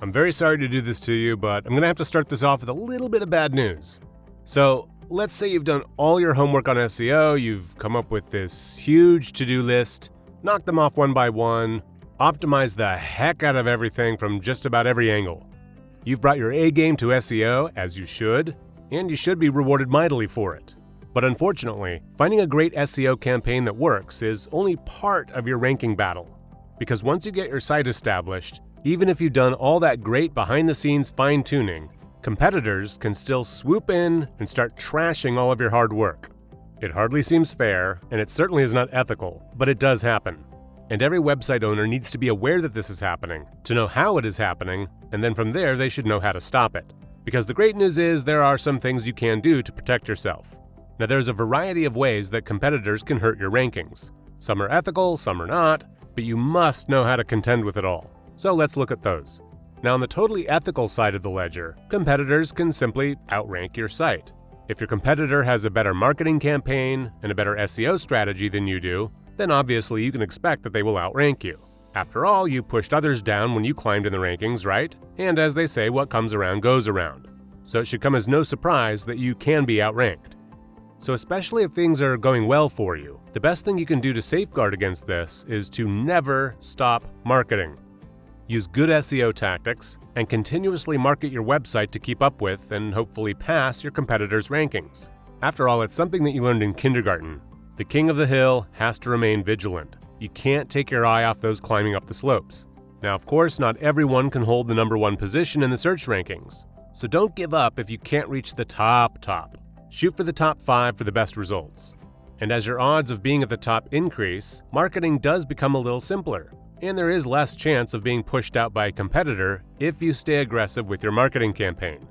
I'm very sorry to do this to you, but I'm going to have to start this off with a little bit of bad news. So, let's say you've done all your homework on SEO, you've come up with this huge to-do list, knocked them off one by one, optimized the heck out of everything from just about every angle. You've brought your A game to SEO, as you should, and you should be rewarded mightily for it. But unfortunately, finding a great SEO campaign that works is only part of your ranking battle. Because once you get your site established, even if you've done all that great behind-the-scenes fine-tuning, competitors can still swoop in and start trashing all of your hard work. It hardly seems fair, and it certainly is not ethical, but it does happen. And every website owner needs to be aware that this is happening, to know how it is happening, and then from there they should know how to stop it. Because the great news is there are some things you can do to protect yourself. Now there's a variety of ways that competitors can hurt your rankings. Some are ethical, some are not, but you must know how to contend with it all. So let's look at those. Now on the totally ethical side of the ledger, competitors can simply outrank your site. If your competitor has a better marketing campaign and a better SEO strategy than you do, then obviously you can expect that they will outrank you. After all, you pushed others down when you climbed in the rankings, right? And as they say, what comes around goes around. So it should come as no surprise that you can be outranked. So especially if things are going well for you, the best thing you can do to safeguard against this is to never stop marketing. Use good SEO tactics and continuously market your website to keep up with and hopefully pass your competitors' rankings. After all, it's something that you learned in kindergarten. The king of the hill has to remain vigilant. You can't take your eye off those climbing up the slopes. Now, of course, not everyone can hold the #1 position in the search rankings. So don't give up if you can't reach the top. Shoot for the top 5 for the best results. And as your odds of being at the top increase, marketing does become a little simpler. And there is less chance of being pushed out by a competitor if you stay aggressive with your marketing campaign.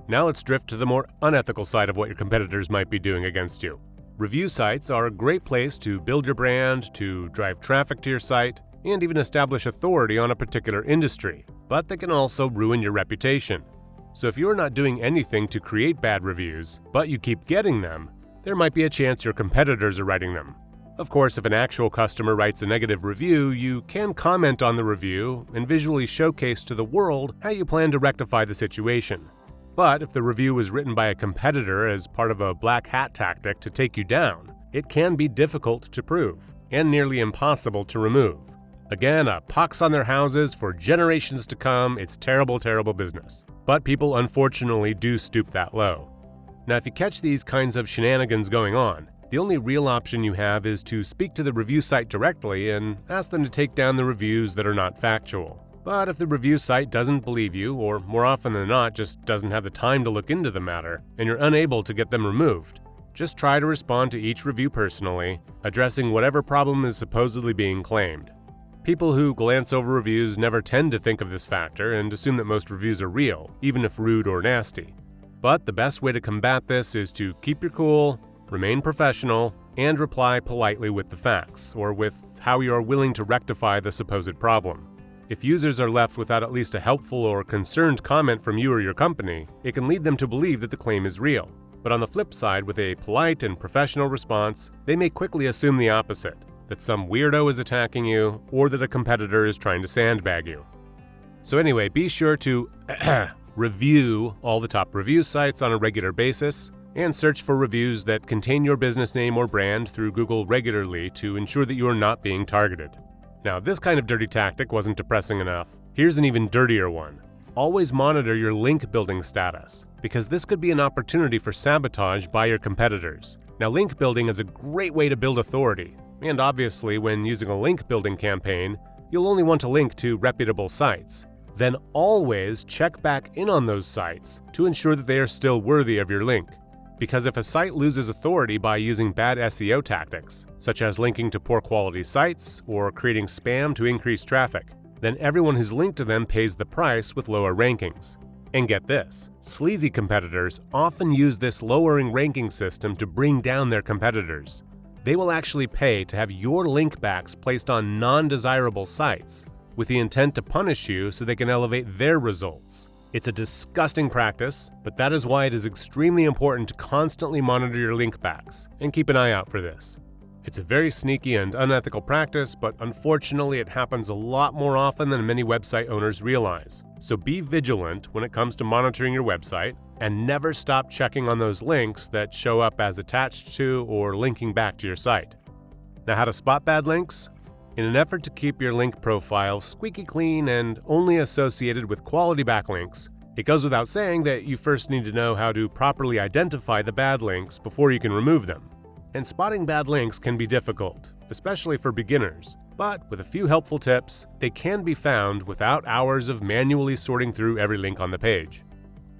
Now let's drift to the more unethical side of what your competitors might be doing against you. Review sites are a great place to build your brand, to drive traffic to your site, and even establish authority on a particular industry, but they can also ruin your reputation. So if you are not doing anything to create bad reviews, but you keep getting them, there might be a chance your competitors are writing them. Of course, if an actual customer writes a negative review, you can comment on the review and visually showcase to the world how you plan to rectify the situation. But if the review was written by a competitor as part of a black hat tactic to take you down, it can be difficult to prove and nearly impossible to remove. Again, a pox on their houses for generations to come, it's terrible, terrible business. But people unfortunately do stoop that low. Now, if you catch these kinds of shenanigans going on, the only real option you have is to speak to the review site directly and ask them to take down the reviews that are not factual. But if the review site doesn't believe you, or more often than not just doesn't have the time to look into the matter, and you're unable to get them removed, just try to respond to each review personally, addressing whatever problem is supposedly being claimed. People who glance over reviews never tend to think of this factor and assume that most reviews are real, even if rude or nasty. But the best way to combat this is to keep your cool, remain professional, and reply politely with the facts, or with how you are willing to rectify the supposed problem. If users are left without at least a helpful or concerned comment from you or your company, it can lead them to believe that the claim is real. But on the flip side, with a polite and professional response, they may quickly assume the opposite, that some weirdo is attacking you, or that a competitor is trying to sandbag you. So anyway, be sure to review all the top review sites on a regular basis, and search for reviews that contain your business name or brand through Google regularly to ensure that you are not being targeted. Now, if this kind of dirty tactic wasn't depressing enough, here's an even dirtier one. Always monitor your link building status, because this could be an opportunity for sabotage by your competitors. Now, link building is a great way to build authority, and obviously when using a link building campaign, you'll only want to link to reputable sites. Then always check back in on those sites to ensure that they are still worthy of your link. Because if a site loses authority by using bad SEO tactics, such as linking to poor quality sites or creating spam to increase traffic, then everyone who's linked to them pays the price with lower rankings. And get this, sleazy competitors often use this lowering ranking system to bring down their competitors. They will actually pay to have your link backs placed on non-desirable sites with the intent to punish you so they can elevate their results. It's a disgusting practice, but that is why it is extremely important to constantly monitor your link backs and keep an eye out for this. It's a very sneaky and unethical practice, but unfortunately it happens a lot more often than many website owners realize. So be vigilant when it comes to monitoring your website, and never stop checking on those links that show up as attached to or linking back to your site. Now, how to spot bad links? In an effort to keep your link profile squeaky clean and only associated with quality backlinks, it goes without saying that you first need to know how to properly identify the bad links before you can remove them. And spotting bad links can be difficult, especially for beginners, but with a few helpful tips, they can be found without hours of manually sorting through every link on the page.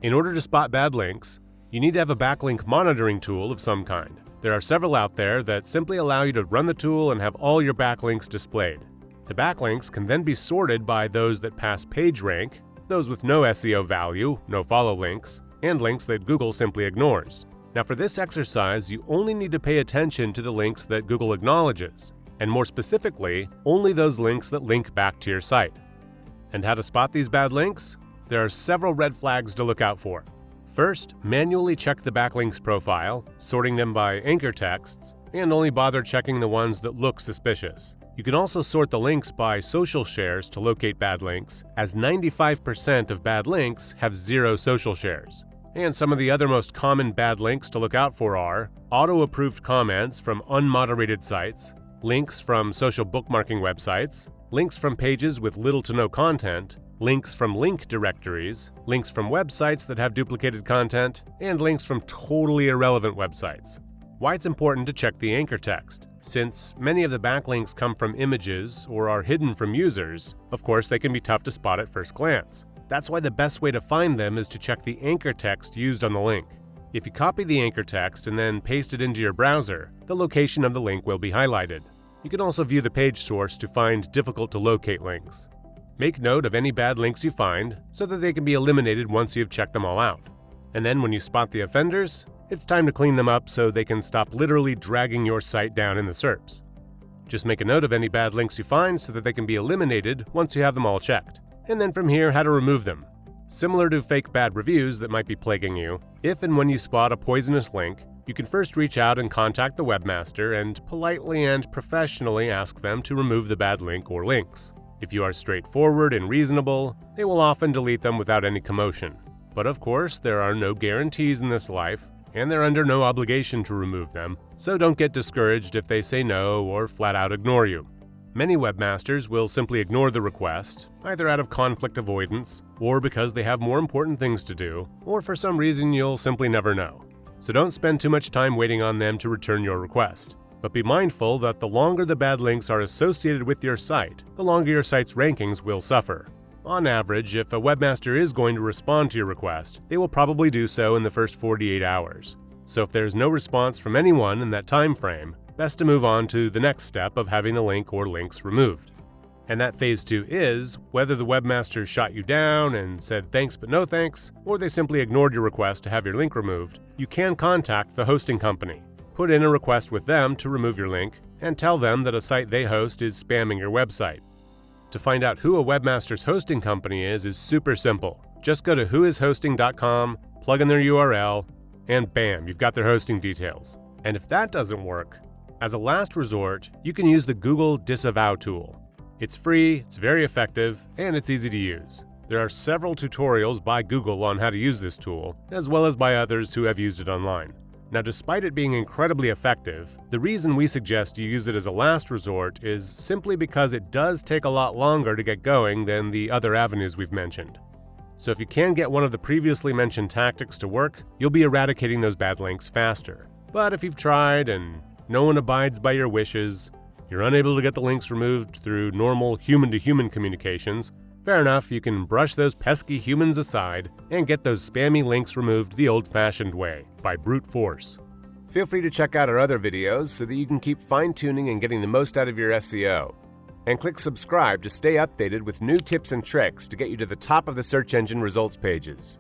In order to spot bad links, you need to have a backlink monitoring tool of some kind. There are several out there that simply allow you to run the tool and have all your backlinks displayed. The backlinks can then be sorted by those that pass PageRank, those with no SEO value, no follow links, and links that Google simply ignores. Now, for this exercise, you only need to pay attention to the links that Google acknowledges, and more specifically, only those links that link back to your site. And how to spot these bad links? There are several red flags to look out for. First, manually check the backlinks profile, sorting them by anchor texts, and only bother checking the ones that look suspicious. You can also sort the links by social shares to locate bad links, as 95% of bad links have 0 social shares. And some of the other most common bad links to look out for are auto-approved comments from unmoderated sites, links from social bookmarking websites, links from pages with little to no content, links from link directories, links from websites that have duplicated content, and links from totally irrelevant websites. Why it's important to check the anchor text. Since many of the backlinks come from images or are hidden from users, of course they can be tough to spot at first glance. That's why the best way to find them is to check the anchor text used on the link. If you copy the anchor text and then paste it into your browser, the location of the link will be highlighted. You can also view the page source to find difficult to locate links. Make note of any bad links you find so that they can be eliminated once you've checked them all out. And then when you spot the offenders, it's time to clean them up so they can stop literally dragging your site down in the SERPs. Just make a note of any bad links you find so that they can be eliminated once you have them all checked. And then from here, how to remove them. Similar to fake bad reviews that might be plaguing you, if and when you spot a poisonous link, you can first reach out and contact the webmaster and politely and professionally ask them to remove the bad link or links. If you are straightforward and reasonable, they will often delete them without any commotion. But of course, there are no guarantees in this life, and they're under no obligation to remove them, so don't get discouraged if they say no or flat out ignore you. Many webmasters will simply ignore the request, either out of conflict avoidance, or because they have more important things to do, or for some reason you'll simply never know. So don't spend too much time waiting on them to return your request. But be mindful that the longer the bad links are associated with your site, the longer your site's rankings will suffer. On average, if a webmaster is going to respond to your request, they will probably do so in the first 48 hours. So if there's no response from anyone in that time frame, best to move on to the next step of having the link or links removed. And that phase 2 is whether the webmaster shot you down and said thanks but no thanks, or they simply ignored your request to have your link removed, you can contact the hosting company. Put in a request with them to remove your link, and tell them that a site they host is spamming your website. To find out who a webmaster's hosting company is super simple. Just go to whoishosting.com, plug in their URL, and bam, you've got their hosting details. And if that doesn't work, as a last resort, you can use the Google Disavow tool. It's free, it's very effective, and it's easy to use. There are several tutorials by Google on how to use this tool, as well as by others who have used it online. Now, despite it being incredibly effective, the reason we suggest you use it as a last resort is simply because it does take a lot longer to get going than the other avenues we've mentioned. So if you can get one of the previously mentioned tactics to work, you'll be eradicating those bad links faster. But if you've tried and no one abides by your wishes, you're unable to get the links removed through normal human-to-human communications, fair enough, you can brush those pesky humans aside and get those spammy links removed the old-fashioned way, by brute force. Feel free to check out our other videos so that you can keep fine-tuning and getting the most out of your SEO. And click subscribe to stay updated with new tips and tricks to get you to the top of the search engine results pages.